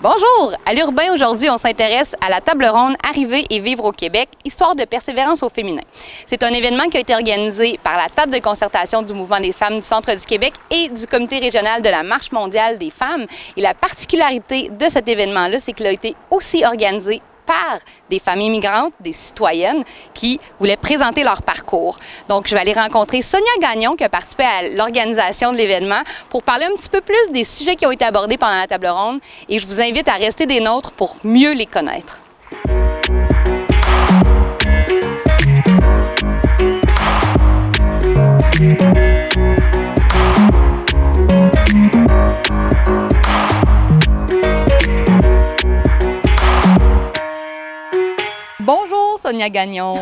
Bonjour! À l'Urbain, aujourd'hui, on s'intéresse à la table ronde Arriver et vivre au Québec, histoire de persévérance au féminin. C'est un événement qui a été organisé par la table de concertation du Mouvement des femmes du Centre du Québec et du Comité régional de la Marche mondiale des femmes. Et la particularité de cet événement-là, c'est qu'il a été aussi organisé par des femmes immigrantes, des citoyennes qui voulaient présenter leur parcours. Donc, je vais aller rencontrer Sonia Gagnon qui a participé à l'organisation de l'événement pour parler un petit peu plus des sujets qui ont été abordés pendant la table ronde et je vous invite à rester des nôtres pour mieux les connaître. Bonjour Sonia Gagnon.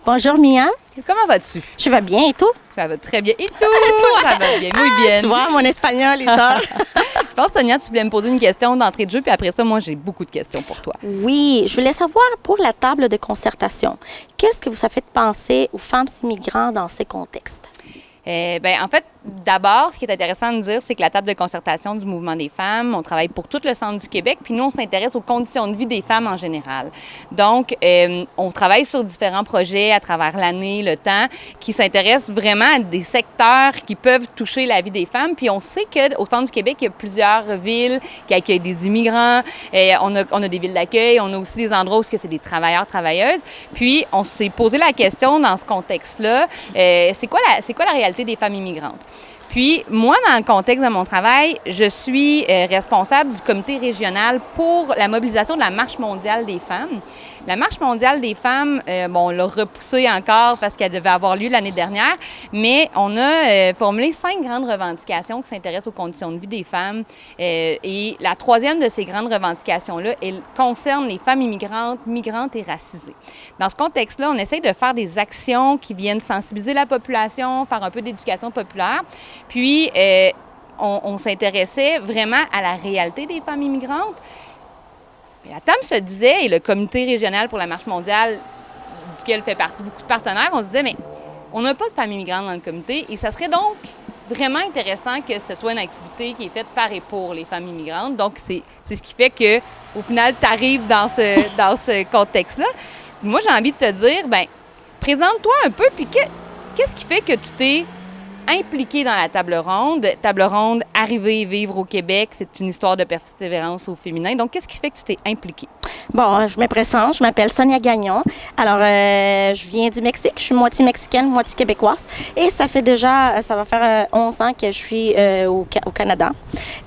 Bonjour Mia. Comment vas-tu? Je vais bien et tout? Ça va très bien. Et toi? Ça va bien, muy bien. Tu vois, mon espagnol et ça. Je pense, Sonia, tu voulais me poser une question d'entrée de jeu, puis après ça, moi, j'ai beaucoup de questions pour toi. Oui, je voulais savoir pour la table de concertation, qu'est-ce que vous a fait penser aux femmes immigrantes dans ces contextes? En fait, d'abord, ce qui est intéressant de dire, c'est que la table de concertation du Mouvement des femmes, on travaille pour tout le centre du Québec, puis nous, on s'intéresse aux conditions de vie des femmes en général. Donc, on travaille sur différents projets à travers l'année, le temps, qui s'intéressent vraiment à des secteurs qui peuvent toucher la vie des femmes. Puis on sait qu'au centre du Québec, il y a plusieurs villes qui accueillent des immigrants. On a des villes d'accueil, on a aussi des endroits où c'est des travailleurs, travailleuses. Puis, on s'est posé la question dans ce contexte-là, c'est quoi la réalité des femmes immigrantes? Puis, moi, dans le contexte de mon travail, je suis responsable du comité régional pour la mobilisation de la Marche mondiale des femmes. La Marche mondiale des femmes, on l'a repoussée encore parce qu'elle devait avoir lieu l'année dernière, mais on a formulé 5 grandes revendications qui s'intéressent aux conditions de vie des femmes. Et la troisième de ces grandes revendications-là, elle concerne les femmes immigrantes, migrantes et racisées. Dans ce contexte-là, on essaie de faire des actions qui viennent sensibiliser la population, faire un peu d'éducation populaire. Puis, on s'intéressait vraiment à la réalité des femmes immigrantes. La TAM se disait, et le comité régional pour la Marche mondiale, duquel fait partie beaucoup de partenaires, on se disait, mais on n'a pas de femmes immigrantes dans le comité et ça serait donc vraiment intéressant que ce soit une activité qui est faite par et pour les femmes immigrantes. Donc, c'est ce qui fait qu'au final, tu arrives dans ce contexte-là. Moi, j'ai envie de te dire, présente-toi un peu, puis qu'est-ce qui fait que tu t'es impliquée dans la table ronde. Table ronde, Arriver et vivre au Québec, c'est une histoire de persévérance au féminin. Donc, qu'est-ce qui fait que tu t'es impliquée? Bon, je me présente, je m'appelle Sonia Gagnon. Alors, je viens du Mexique, je suis moitié mexicaine, moitié québécoise. Et ça va faire 11 ans que je suis au Canada.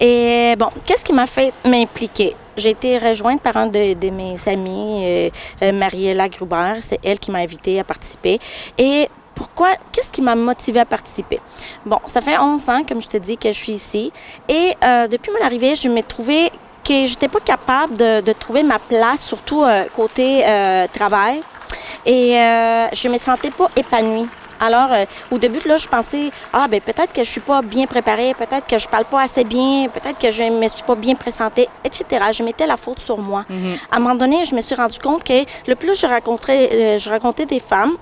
Et bon, qu'est-ce qui m'a fait m'impliquer? J'ai été rejointe par un de mes amis, Mariela Gruber. C'est elle qui m'a invitée à participer. Et pourquoi? Qu'est-ce qui m'a motivée à participer? Bon, ça fait 11 ans, comme je te dis, que je suis ici. Et depuis mon arrivée, je me trouvais que j'étais pas capable de trouver ma place, surtout côté travail. Et je me sentais pas épanouie. Alors, au début, là, je pensais, peut-être que je suis pas bien préparée, peut-être que je parle pas assez bien, peut-être que je me suis pas bien présentée, etc. Je mettais la faute sur moi. Mm-hmm. À un moment donné, je me suis rendu compte que le plus je rencontrais des femmes,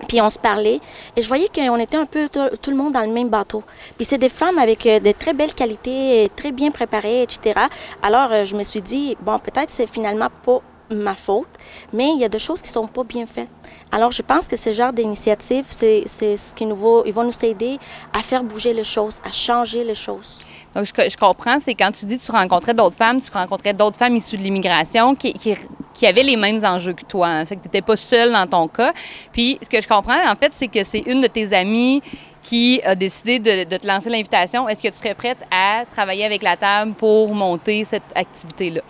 puis on se parlait, et je voyais qu'on était un peu tout le monde dans le même bateau. Puis c'est des femmes avec de très belles qualités, très bien préparées, etc. Alors, je me suis dit, bon, peut-être c'est finalement pas ma faute, mais il y a des choses qui sont pas bien faites. Alors, je pense que ce genre d'initiative, c'est ce qui ils vont nous aider à faire bouger les choses, à changer les choses. Donc, je comprends, c'est quand tu dis que tu rencontrais d'autres femmes issues de l'immigration qui avaient les mêmes enjeux que toi. Hein. Ça fait que tu n'étais pas seule dans ton cas. Puis, ce que je comprends, en fait, c'est que c'est une de tes amies qui a décidé de te lancer l'invitation. Est-ce que tu serais prête à travailler avec la table pour monter cette activité-là?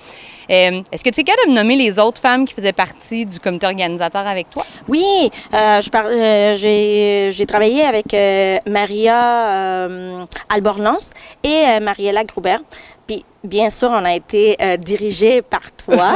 Est-ce que tu es capable de me nommer les autres femmes qui faisaient partie du comité organisateur avec toi? Oui, j'ai travaillé avec Maria Albornoz et Mariela Gruber. Puis, bien sûr, on a été dirigés par toi.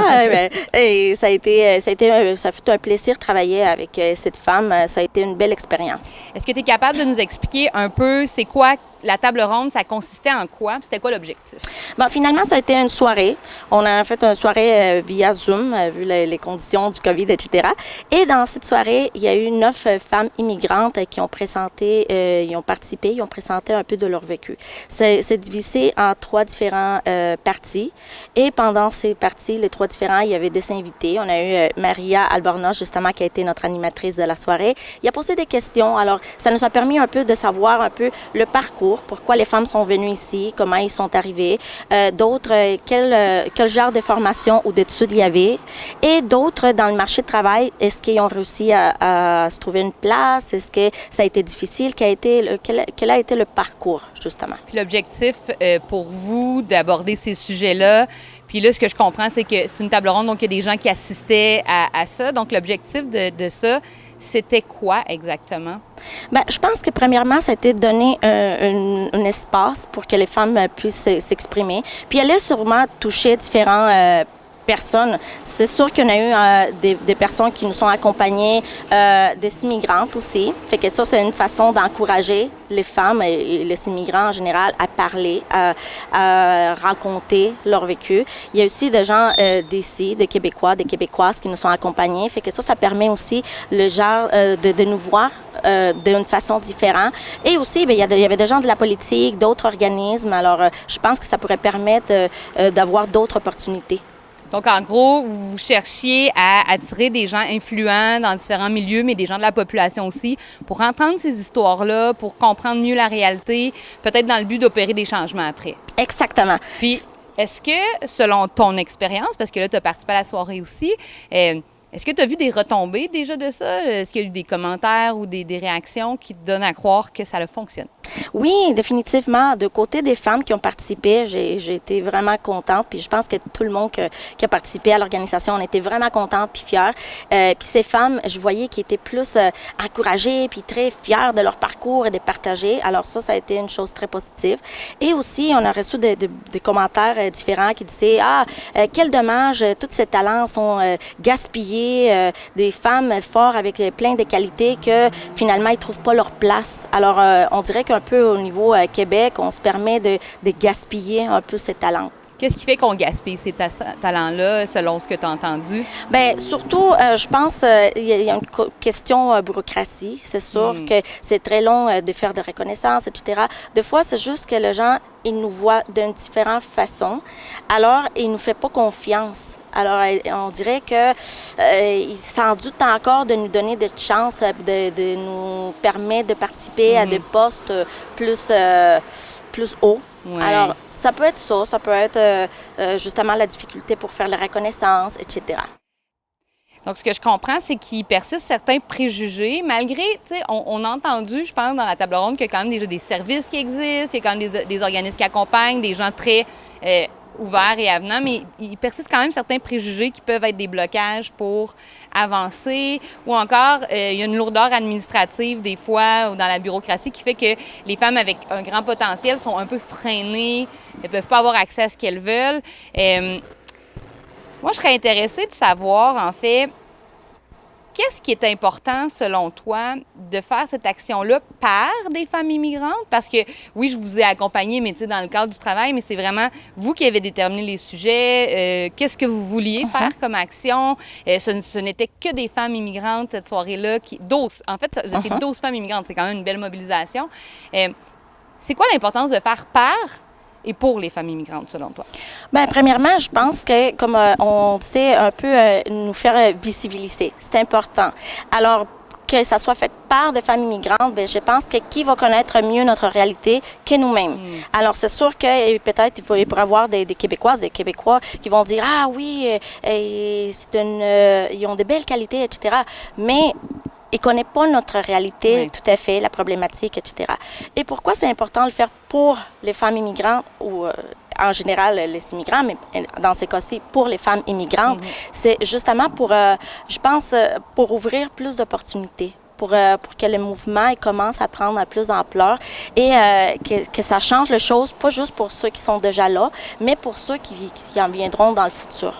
Et ça fut un plaisir de travailler avec cette femme. Ça a été une belle expérience. Est-ce que tu es capable de nous expliquer un peu c'est quoi la table ronde, ça consistait en quoi? C'était quoi l'objectif? Bon, finalement, ça a été une soirée. On a fait une soirée via Zoom, vu les conditions du COVID, etc. Et dans cette soirée, il y a eu 9 femmes immigrantes qui ont présenté, ils ont participé, ils ont présenté un peu de leur vécu. C'est divisé en 3 différents parties. Et pendant ces parties, les 3 différents, il y avait des invités. On a eu Maria Albornoz, justement, qui a été notre animatrice de la soirée. Il a posé des questions. Alors, ça nous a permis un peu de savoir un peu le parcours, pourquoi les femmes sont venues ici, comment ils sont arrivés, d'autres, quel genre de formation ou d'études il y avait, et d'autres dans le marché de travail, est-ce qu'ils ont réussi à se trouver une place, est-ce que ça a été difficile, quel a été le parcours, justement. Puis l'objectif pour vous d'aborder ces sujets-là, puis là, ce que je comprends, c'est que c'est une table ronde, donc il y a des gens qui assistaient à ça, donc l'objectif de ça, c'était quoi exactement? Bien, je pense que premièrement, ça a été de donner un espace pour que les femmes puissent s'exprimer. Puis elle a sûrement touché différents personnes. C'est sûr qu'il y en a eu des personnes qui nous sont accompagnées, des immigrantes aussi. Fait que ça, c'est une façon d'encourager les femmes et les immigrants en général à parler, à raconter leur vécu. Il y a aussi des gens d'ici, des Québécois, des Québécoises qui nous sont accompagnés. Fait que ça permet aussi le genre de nous voir d'une façon différente. Et aussi, bien, il y avait des gens de la politique, d'autres organismes. Alors, je pense que ça pourrait permettre d'avoir d'autres opportunités. Donc, en gros, vous cherchiez à attirer des gens influents dans différents milieux, mais des gens de la population aussi, pour entendre ces histoires-là, pour comprendre mieux la réalité, peut-être dans le but d'opérer des changements après. Exactement. Puis, est-ce que, selon ton expérience, parce que là, tu as participé à la soirée aussi, est-ce que tu as vu des retombées déjà de ça? Est-ce qu'il y a eu des commentaires ou des réactions qui te donnent à croire que ça fonctionne? Oui, définitivement. De côté des femmes qui ont participé, j'ai été vraiment contente. Puis je pense que tout le monde qui a participé à l'organisation, on était vraiment contente puis fiers. Puis ces femmes, je voyais qu'ils étaient plus encouragées puis très fiers de leur parcours et de partager. Alors ça a été une chose très positive. Et aussi, on a reçu des commentaires différents qui disaient « Ah, quel dommage, tous ces talents sont gaspillés, des femmes fortes avec plein de qualités que finalement, ils ne trouvent pas leur place. » Alors, on dirait qu'un peu au niveau Québec, on se permet de gaspiller un peu ces talents. Qu'est-ce qui fait qu'on gaspille ces talents-là, selon ce que tu as entendu? Bien, surtout, je pense il y a une question bureaucratie. C'est sûr que c'est très long de faire de reconnaissance, etc. Des fois, c'est juste que les gens, ils nous voient d'une différente façon. Alors, ils ne nous font pas confiance. Alors, on dirait qu'ils s'en doutent encore de nous donner des chances, de nous permettre de participer à des postes plus hauts. Ouais. Alors, ça peut être ça peut être justement la difficulté pour faire la reconnaissance, etc. Donc, ce que je comprends, c'est qu'il persiste certains préjugés, malgré, tu sais, on a entendu, je pense, dans la table ronde qu'il y a quand même déjà des services qui existent, il y a quand même des organismes qui accompagnent, des gens très ouverts et avenants, mais il persiste quand même certains préjugés qui peuvent être des blocages pour avancer, ou encore, il y a une lourdeur administrative des fois, ou dans la bureaucratie, qui fait que les femmes avec un grand potentiel sont un peu freinées, elles ne peuvent pas avoir accès à ce qu'elles veulent. Moi, je serais intéressée de savoir, en fait, qu'est-ce qui est important, selon toi, de faire cette action-là par des femmes immigrantes? Parce que, oui, je vous ai accompagné, mais tu sais, dans le cadre du travail, mais c'est vraiment vous qui avez déterminé les sujets. Qu'est-ce que vous vouliez faire comme action? Ce n'était que des femmes immigrantes, cette soirée-là. 12, en fait, c'était 12 femmes immigrantes. C'est quand même une belle mobilisation. C'est quoi l'importance de faire par et pour les femmes immigrantes, selon toi? Bien, premièrement, je pense que, comme on sait, un peu nous faire visibiliser. C'est important. Alors, que ça soit fait par des femmes immigrantes, bien, je pense que qui va connaître mieux notre réalité que nous-mêmes. Alors, c'est sûr que peut-être il pourrait y avoir des Québécoises, des Québécois qui vont dire « Ah oui, ils ont de belles qualités, etc. » Mais ils ne connaissent pas notre réalité, tout à fait, la problématique, etc. Et pourquoi c'est important de le faire pour les femmes immigrantes ou en général les immigrants, mais dans ces cas-ci, pour les femmes immigrantes, c'est justement pour, je pense, pour ouvrir plus d'opportunités. Pour que le mouvement commence à prendre plus d'ampleur et que ça change les choses, pas juste pour ceux qui sont déjà là, mais pour ceux qui en viendront dans le futur.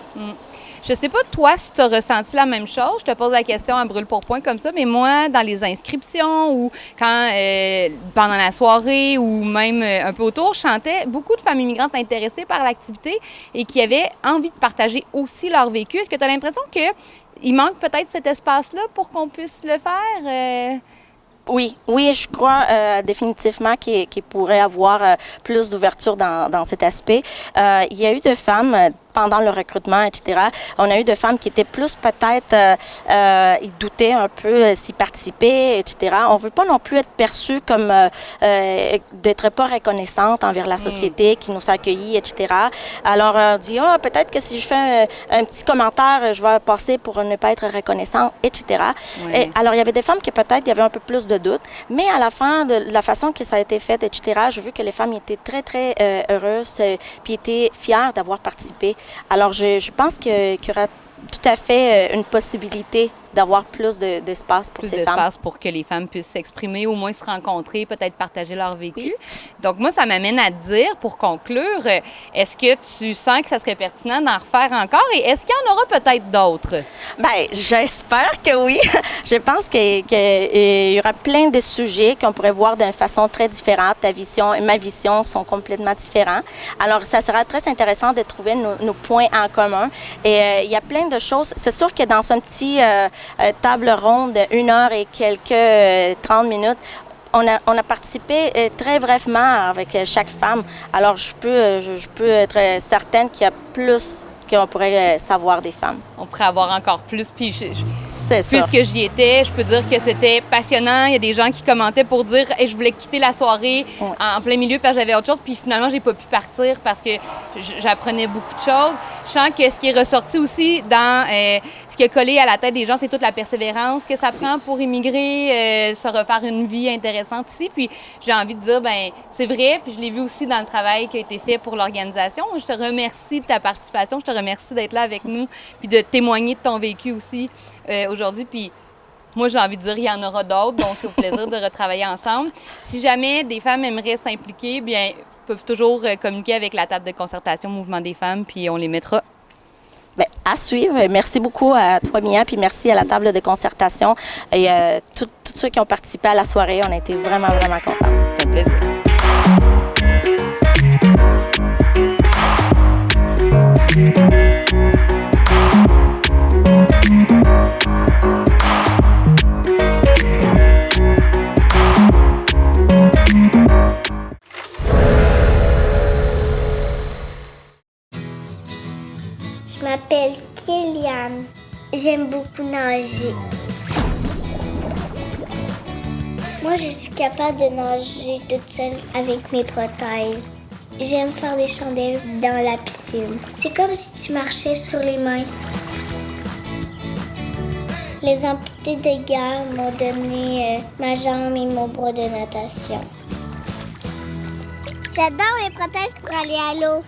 Je sais pas, toi, si tu as ressenti la même chose. Je te pose la question à brûle-pour-point comme ça, mais moi, dans les inscriptions ou quand, pendant la soirée ou même un peu autour, je sentais beaucoup de femmes immigrantes intéressées par l'activité et qui avaient envie de partager aussi leur vécu. Est-ce que tu as l'impression qu'il manque peut-être cet espace-là pour qu'on puisse le faire? Oui, je crois définitivement qu'il pourrait avoir plus d'ouverture dans cet aspect. Il y a eu des femmes pendant le recrutement, etc. On a eu des femmes qui étaient plus peut-être, ils doutaient un peu s'y participer, etc. On ne veut pas non plus être perçu comme d'être pas reconnaissante envers la société qui nous a accueillis, etc. Alors, on dit, peut-être que si je fais un petit commentaire, je vais passer pour ne pas être reconnaissante, etc. Oui. Et, alors, il y avait des femmes qui peut-être, il y avait un peu plus de doutes, mais à la fin, de la façon que ça a été fait, etc., j'ai vu que les femmes étaient très, très heureuses, puis étaient fières d'avoir participé. Alors, je pense qu'il y aura tout à fait une possibilité d'avoir plus d'espace pour ces femmes. Plus d'espace pour que les femmes puissent s'exprimer, au moins se rencontrer, peut-être partager leur vécu. Oui. Donc, moi, ça m'amène à te dire, pour conclure, est-ce que tu sens que ça serait pertinent d'en refaire encore et est-ce qu'il y en aura peut-être d'autres? Bien, j'espère que oui. Je pense qu'il y aura plein de sujets qu'on pourrait voir d'une façon très différente. Ta vision et ma vision sont complètement différents. Alors, ça sera très intéressant de trouver nos points en commun. Et il y a plein de choses. C'est sûr que dans un petit table ronde de 1 heure et quelques 30 minutes, on a participé très brièvement avec chaque femme. Alors, je peux être certaine qu'il y a plus qu'on pourrait savoir des femmes. On pourrait avoir encore plus. Puis c'est ça. Puisque j'y étais, je peux dire que c'était passionnant. Il y a des gens qui commentaient pour dire hey, je voulais quitter la soirée en plein milieu parce que j'avais autre chose. Puis finalement, j'ai pas pu partir parce que j'apprenais beaucoup de choses. Je sens que ce qui est ressorti aussi dans ce qui a collé à la tête des gens, c'est toute la persévérance que ça prend pour immigrer, se refaire une vie intéressante ici. Puis j'ai envie de dire, ben c'est vrai. Puis je l'ai vu aussi dans le travail qui a été fait pour l'organisation. Je te remercie de ta participation. Je te remercie d'être là avec nous puis de témoigner de ton vécu aussi aujourd'hui. Puis moi, j'ai envie de dire, il y en aura d'autres, donc au plaisir de retravailler ensemble. Si jamais des femmes aimeraient s'impliquer, bien, peuvent toujours communiquer avec la table de concertation Mouvement des femmes, puis on les mettra. Bien, à suivre. Merci beaucoup à toi, Mia, puis merci à la table de concertation et tous ceux qui ont participé à la soirée. On a été vraiment, vraiment contents. C'est un plaisir. Je m'appelle Kéliane. J'aime beaucoup nager. Moi, je suis capable de nager toute seule avec mes prothèses. J'aime faire des chandelles dans la piscine. C'est comme si tu marchais sur les mains. Les amputés de guerre m'ont donné ma jambe et mon bras de natation. J'adore mes prothèses pour aller à l'eau.